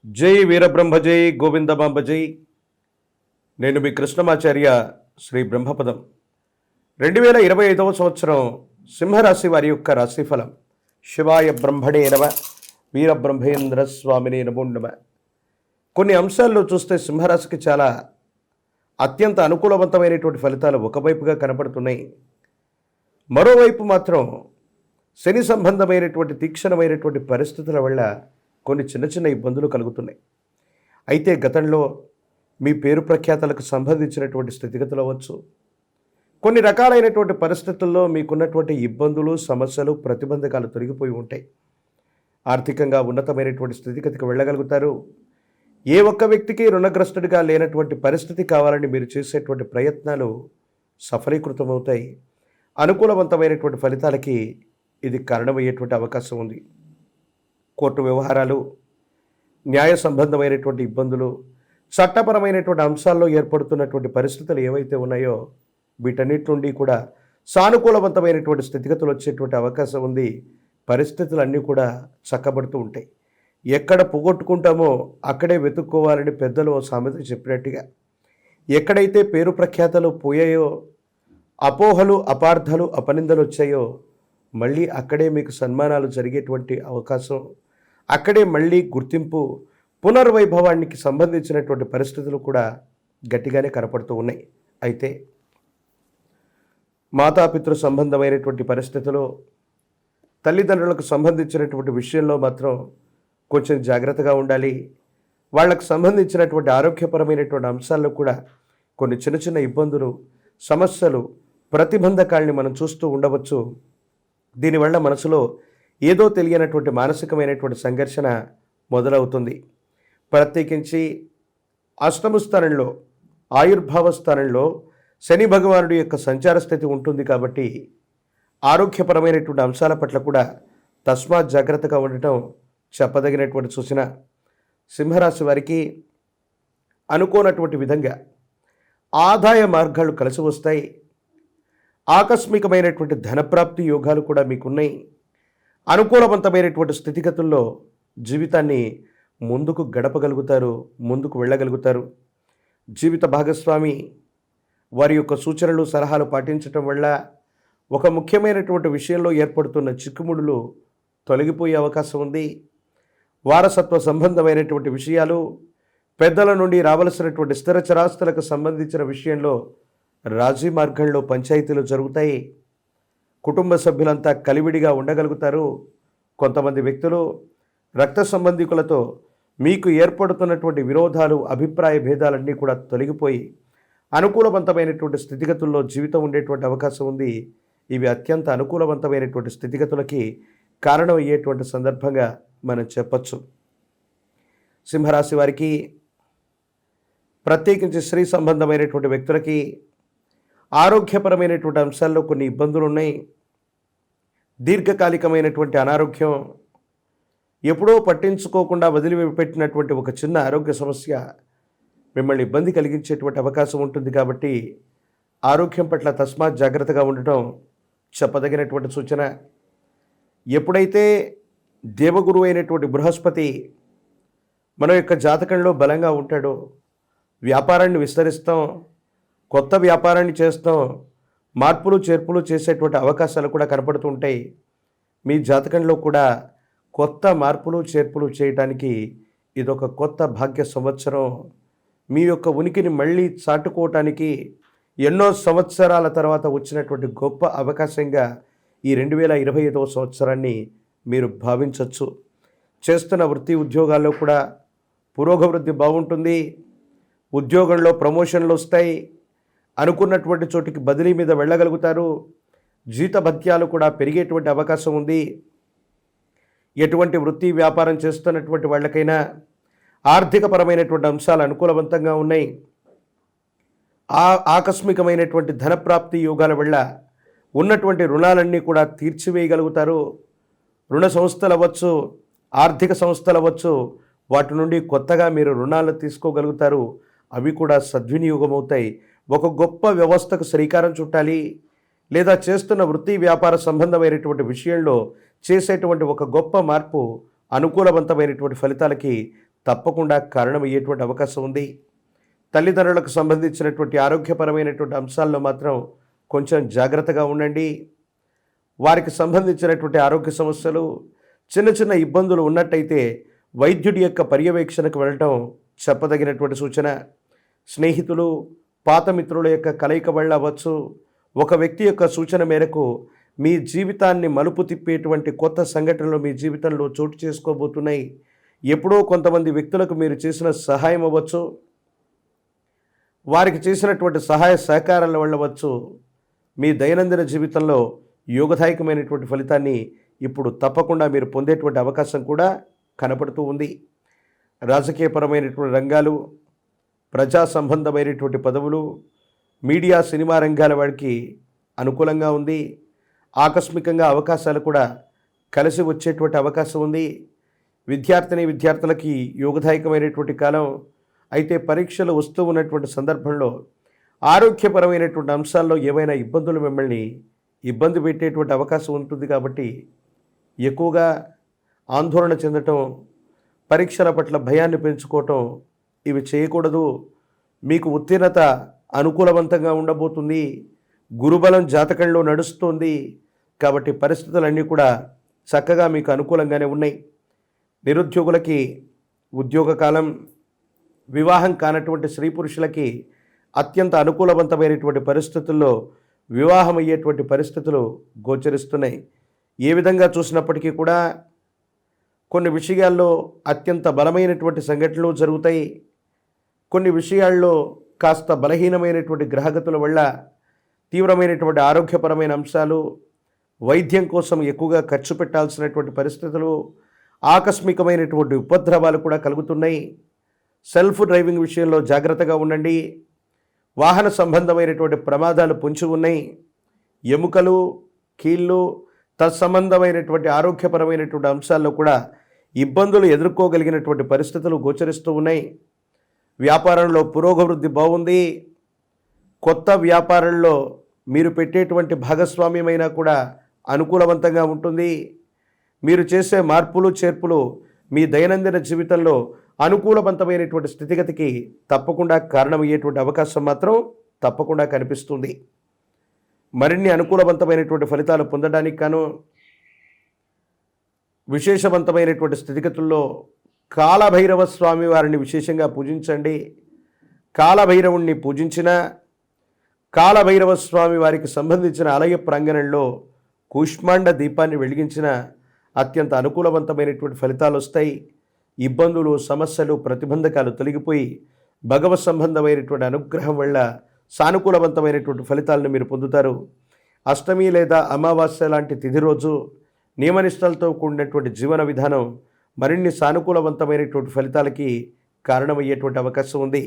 జై వీరబ్రహ్మ జై గోవిందమాంబ జై. నేను మీ కృష్ణమాచార్య శ్రీ బ్రహ్మపదం. 2025వ సంవత్సరం సింహరాశి వారి యొక్క రాశిఫలం. శివాయ బ్రహ్మణే నమ, వీరబ్రహ్మేంద్ర స్వామిని నమో నమ. కొన్ని అంశాల్లో చూస్తే సింహరాశికి చాలా అత్యంత అనుకూలవంతమైనటువంటి ఫలితాలు ఒకవైపుగా కనపడుతున్నాయి. మరోవైపు మాత్రం శని సంబంధమైనటువంటి తీక్షణమైనటువంటి పరిస్థితుల వల్ల కొన్ని చిన్న చిన్న ఇబ్బందులు కలుగుతున్నాయి. అయితే గతంలో మీ పేరు ప్రఖ్యాతలకు సంబంధించినటువంటి స్థితిగతులు అవ్వచ్చు, కొన్ని రకాలైనటువంటి పరిస్థితుల్లో మీకున్నటువంటి ఇబ్బందులు, సమస్యలు, ప్రతిబంధకాలు తొలగిపోయి ఉంటాయి. ఆర్థికంగా ఉన్నతమైనటువంటి స్థితిగతికి వెళ్ళగలుగుతారు. ఏ ఒక్క వ్యక్తికి రుణగ్రస్తుడిగా లేనటువంటి పరిస్థితి కావాలని మీరు చేసేటువంటి ప్రయత్నాలు సఫలీకృతమవుతాయి. అనుకూలవంతమైనటువంటి ఫలితాలకి ఇది కారణమయ్యేటువంటి అవకాశం ఉంది. కోర్టు వ్యవహారాలు, న్యాయ సంబంధమైనటువంటి ఇబ్బందులు, చట్టపరమైనటువంటి అంశాల్లో ఏర్పడుతున్నటువంటి పరిస్థితులు ఏవైతే ఉన్నాయో వీటన్నిటి నుండి కూడా సానుకూలవంతమైనటువంటి స్థితిగతులు వచ్చేటువంటి అవకాశం ఉంది. పరిస్థితులన్నీ కూడా చక్కబడుతూ ఉంటాయి. ఎక్కడ పోగొట్టుకుంటామో అక్కడే వెతుక్కోవాలని పెద్దలు ఓ సామెత చెప్పినట్టుగా, ఎక్కడైతే పేరు ప్రఖ్యాతలు పోయాయో, అపోహలు, అపార్థాలు, అపనిందలు వచ్చాయో మళ్ళీ అక్కడే మీకు సన్మానాలు జరిగేటువంటి అవకాశం, అక్కడే మళ్ళీ గుర్తింపు, పునర్వైభవానికి సంబంధించినటువంటి పరిస్థితులు కూడా గట్టిగానే కనపడుతూ ఉన్నాయి. అయితే మాతాపితృ సంబంధమైనటువంటి పరిస్థితులు, తల్లిదండ్రులకు సంబంధించినటువంటి విషయంలో మాత్రం కొంచెం జాగ్రత్తగా ఉండాలి. వాళ్ళకు సంబంధించినటువంటి ఆరోగ్యపరమైనటువంటి అంశాల్లో కూడా కొన్ని చిన్న చిన్న ఇబ్బందులు, సమస్యలు, ప్రతిబంధకాల్ని మనం చూస్తూ ఉండవచ్చు. దీనివల్ల మనసులో ఏదో తెలియనటువంటి మానసికమైనటువంటి సంఘర్షణ మొదలవుతుంది. ప్రత్యేకించి అష్టమ స్థానంలో, ఆయుర్భావ స్థానంలో శని భగవానుడి యొక్క సంచార స్థితి ఉంటుంది కాబట్టి ఆరోగ్యపరమైనటువంటి అంశాల పట్ల కూడా తస్మాత్ జాగ్రత్తగా ఉండటం చెప్పదగినటువంటి సూచన. సింహరాశి వారికి అనుకోనటువంటి విధంగా ఆదాయ మార్గాలు కలిసి వస్తాయి. ఆకస్మికమైనటువంటి ధనప్రాప్తి యోగాలు కూడా మీకున్నాయి. అనుకూలవంతమైనటువంటి స్థితిగతుల్లో జీవితాన్ని ముందుకు గడపగలుగుతారు, ముందుకు వెళ్ళగలుగుతారు. జీవిత భాగస్వామి వారి యొక్క సూచనలు, సలహాలు పాటించటం వల్ల ఒక ముఖ్యమైనటువంటి విషయంలో ఏర్పడుతున్న చిక్కుముడులు తొలగిపోయే అవకాశం ఉంది. వారసత్వ సంబంధమైనటువంటి విషయాలు, పెద్దల నుండి రావలసినటువంటి స్థిర చరాస్తులకు సంబంధించిన విషయంలో రాజీ మార్గంలో పంచాయతీలు జరుగుతాయి. కుటుంబ సభ్యులంతా కలివిడిగా ఉండగలుగుతారు. కొంతమంది వ్యక్తులు రక్త సంబంధికులతో మీకు ఏర్పడుతున్నటువంటి విరోధాలు, అభిప్రాయ భేదాలన్నీ కూడా తొలగిపోయి అనుకూలవంతమైనటువంటి స్థితిగతుల్లో జీవితం ఉండేటువంటి అవకాశం ఉంది. ఇవి అత్యంత అనుకూలవంతమైనటువంటి స్థితిగతులకి కారణం అయ్యేటువంటి సందర్భంగా మనం చెప్పచ్చు. సింహరాశి వారికి ప్రత్యేకించి స్త్రీ సంబంధమైనటువంటి వ్యక్తులకి ఆరోగ్యపరమైనటువంటి అంశాల్లో కొన్ని ఇబ్బందులు ఉన్నాయి. దీర్ఘకాలికమైనటువంటి అనారోగ్యం, ఎప్పుడో పట్టించుకోకుండా వదిలిపెట్టినటువంటి ఒక చిన్న ఆరోగ్య సమస్య మిమ్మల్ని ఇబ్బంది కలిగించేటువంటి అవకాశం ఉంటుంది. కాబట్టి ఆరోగ్యం పట్ల తస్మాత్ జాగ్రత్తగా ఉండటం చెప్పదగినటువంటి సూచన. ఎప్పుడైతే దేవగురువు అయినటువంటి బృహస్పతి మన యొక్క జాతకంలో బలంగా ఉంటాడో వ్యాపారాన్ని విస్తరిస్తాం, కొత్త వ్యాపారాన్ని చేస్తాం, మార్పులు చేర్పులు చేసేటువంటి అవకాశాలు కూడా కనపడుతుంటాయి. మీ జాతకంలో కూడా కొత్త మార్పులు చేర్పులు చేయడానికి ఇదొక కొత్త భాగ్య సంవత్సరం. మీ యొక్క ఉనికిని మళ్ళీ చాటుకోవటానికి ఎన్నో సంవత్సరాల తర్వాత వచ్చినటువంటి గొప్ప అవకాశంగా ఈ 2025వ సంవత్సరాన్ని మీరు భావించవచ్చు. చేస్తున్న వృత్తి ఉద్యోగాల్లో కూడా పురోగవృద్ధి బాగుంటుంది. ఉద్యోగంలో ప్రమోషన్లు వస్తాయి. అనుకున్నటువంటి చోటికి బదిలీ మీద వెళ్ళగలుగుతారు. జీతభత్యాలు కూడా పెరిగేటువంటి అవకాశం ఉంది. ఎటువంటి వృత్తి వ్యాపారం చేస్తున్నటువంటి వాళ్ళకైనా ఆర్థికపరమైనటువంటి అంశాలు అనుకూలవంతంగా ఉన్నాయి. ఆకస్మికమైనటువంటి ధనప్రాప్తి యోగాల వల్ల ఉన్నటువంటి రుణాలన్నీ కూడా తీర్చివేయగలుగుతారు. రుణ సంస్థలు అవ్వచ్చు, ఆర్థిక సంస్థలు అవ్వచ్చు, వాటి నుండి కొత్తగా మీరు రుణాలు తీసుకోగలుగుతారు. అవి కూడా సద్వినియోగం అవుతాయి. ఒక గొప్ప వ్యవస్థకు శ్రీకారం చుట్టాలి, లేదా చేస్తున్న వృత్తి వ్యాపార సంబంధమైనటువంటి విషయంలో చేసేటువంటి ఒక గొప్ప మార్పు అనుకూలవంతమైనటువంటి ఫలితాలకి తప్పకుండా కారణమయ్యేటువంటి అవకాశం ఉంది. తల్లిదండ్రులకు సంబంధించినటువంటి ఆరోగ్యపరమైనటువంటి అంశాల్లో మాత్రం కొంచెం జాగ్రత్తగా ఉండండి. వారికి సంబంధించినటువంటి ఆరోగ్య సమస్యలు, చిన్న చిన్న ఇబ్బందులు ఉన్నట్టయితే వైద్యుడి యొక్క పర్యవేక్షణకు వెళ్ళటం చెప్పదగినటువంటి సూచన. స్నేహితులు, పాత మిత్రుల యొక్క కలయిక వల్ల అవ్వచ్చు, ఒక వ్యక్తి యొక్క సూచన మేరకు మీ జీవితాన్ని మలుపు తిప్పేటువంటి కొత్త సంఘటనలు మీ జీవితంలో చోటు చేసుకోబోతున్నాయి. ఎప్పుడో కొంతమంది వ్యక్తులకు మీరు చేసిన సహాయం అవ్వచ్చు, వారికి చేసినటువంటి సహాయ సహకారాల వల్ల అవ్వచ్చు, మీ దైనందిన జీవితంలో యోగదాయకమైనటువంటి ఫలితాన్ని ఇప్పుడు తప్పకుండా మీరు పొందేటువంటి అవకాశం కూడా కనపడుతూ ఉంది. రాజకీయపరమైనటువంటి రంగాలు, ప్రజా సంబంధమైనటువంటి పదవులు, మీడియా, సినిమా రంగాల వాడికి అనుకూలంగా ఉంది. ఆకస్మికంగా అవకాశాలు కూడా కలిసి వచ్చేటువంటి అవకాశం ఉంది. విద్యార్థులకి యోగదాయకమైనటువంటి కాలం. అయితే పరీక్షలు వస్తూ ఉన్నటువంటి సందర్భంలో ఆరోగ్యపరమైనటువంటి అంశాల్లో ఏవైనా ఇబ్బందులు మిమ్మల్ని ఇబ్బంది పెట్టేటువంటి అవకాశం ఉంటుంది. కాబట్టి ఎక్కువగా ఆందోళన చెందటం, పరీక్షల పట్ల భయాన్ని పెంచుకోవటం ఇవి చేయకూడదు. మీకు ఉత్తీర్ణత అనుకూలవంతంగా ఉండబోతుంది. గురుబలం జాతకంలో నడుస్తుంది కాబట్టి పరిస్థితులన్నీ కూడా చక్కగా మీకు అనుకూలంగానే ఉన్నాయి. నిరుద్యోగులకి ఉద్యోగ కాలం, వివాహం కానటువంటి స్త్రీ పురుషులకి అత్యంత అనుకూలవంతమైనటువంటి పరిస్థితుల్లో వివాహం అయ్యేటువంటి పరిస్థితులు గోచరిస్తున్నాయి. ఏ విధంగా చూసినప్పటికీ కూడా కొన్ని విషయాల్లో అత్యంత బలమైనటువంటి సంఘటనలు జరుగుతాయి. కొన్ని విషయాల్లో కాస్త బలహీనమైనటువంటి గ్రహగతుల వల్ల తీవ్రమైనటువంటి ఆరోగ్యపరమైన అంశాలు, వైద్యం కోసం ఎక్కువగా ఖర్చు పెట్టాల్సినటువంటి పరిస్థితులు, ఆకస్మికమైనటువంటి ఉపద్రవాలు కూడా కలుగుతున్నాయి. సెల్ఫ్ డ్రైవింగ్ విషయంలో జాగ్రత్తగా ఉండండి. వాహన సంబంధమైనటువంటి ప్రమాదాలు పొంచి ఉన్నాయి. ఎముకలు, కీళ్ళు, తత్సంబంధమైనటువంటి ఆరోగ్యపరమైనటువంటి అంశాల్లో కూడా ఇబ్బందులు ఎదుర్కోగలిగినటువంటి పరిస్థితులు గోచరిస్తూ ఉన్నాయి. వ్యాపారంలో పురోగవృద్ధి బాగుంది. కొత్త వ్యాపారంలో మీరు పెట్టేటువంటి భాగస్వామ్యమైనా కూడా అనుకూలవంతంగా ఉంటుంది. మీరు చేసే మార్పులు చేర్పులు మీ దైనందిన జీవితంలో అనుకూలవంతమైనటువంటి స్థితిగతికి తప్పకుండా కారణమయ్యేటువంటి అవకాశం మాత్రం తప్పకుండా కనిపిస్తుంది. మరిన్ని అనుకూలవంతమైనటువంటి ఫలితాలు పొందడానికి గాను విశేషవంతమైనటువంటి స్థితిగతుల్లో కాలభైరవ స్వామి వారిని విశేషంగా పూజించండి. కాలభైరవుణ్ణి పూజించిన, కాలభైరవ స్వామి వారికి సంబంధించిన ఆలయ ప్రాంగణంలో కూష్మాండ దీపాన్ని వెలిగించిన అత్యంత అనుకూలవంతమైనటువంటి ఫలితాలు వస్తాయి. ఇబ్బందులు, సమస్యలు, ప్రతిబంధకాలు తొలగిపోయి భగవత్ సంబంధమైనటువంటి అనుగ్రహం వల్ల సానుకూలవంతమైనటువంటి ఫలితాలను మీరు పొందుతారు. అష్టమి లేదా అమావాస్య లాంటి తిథి రోజు నియమనిష్టలతో కూడినటువంటి జీవన విధానం మరిన్ని సానుకూలవంతమైనటువంటి ఫలితాలకి కారణమయ్యేటువంటి అవకాశం ఉంది.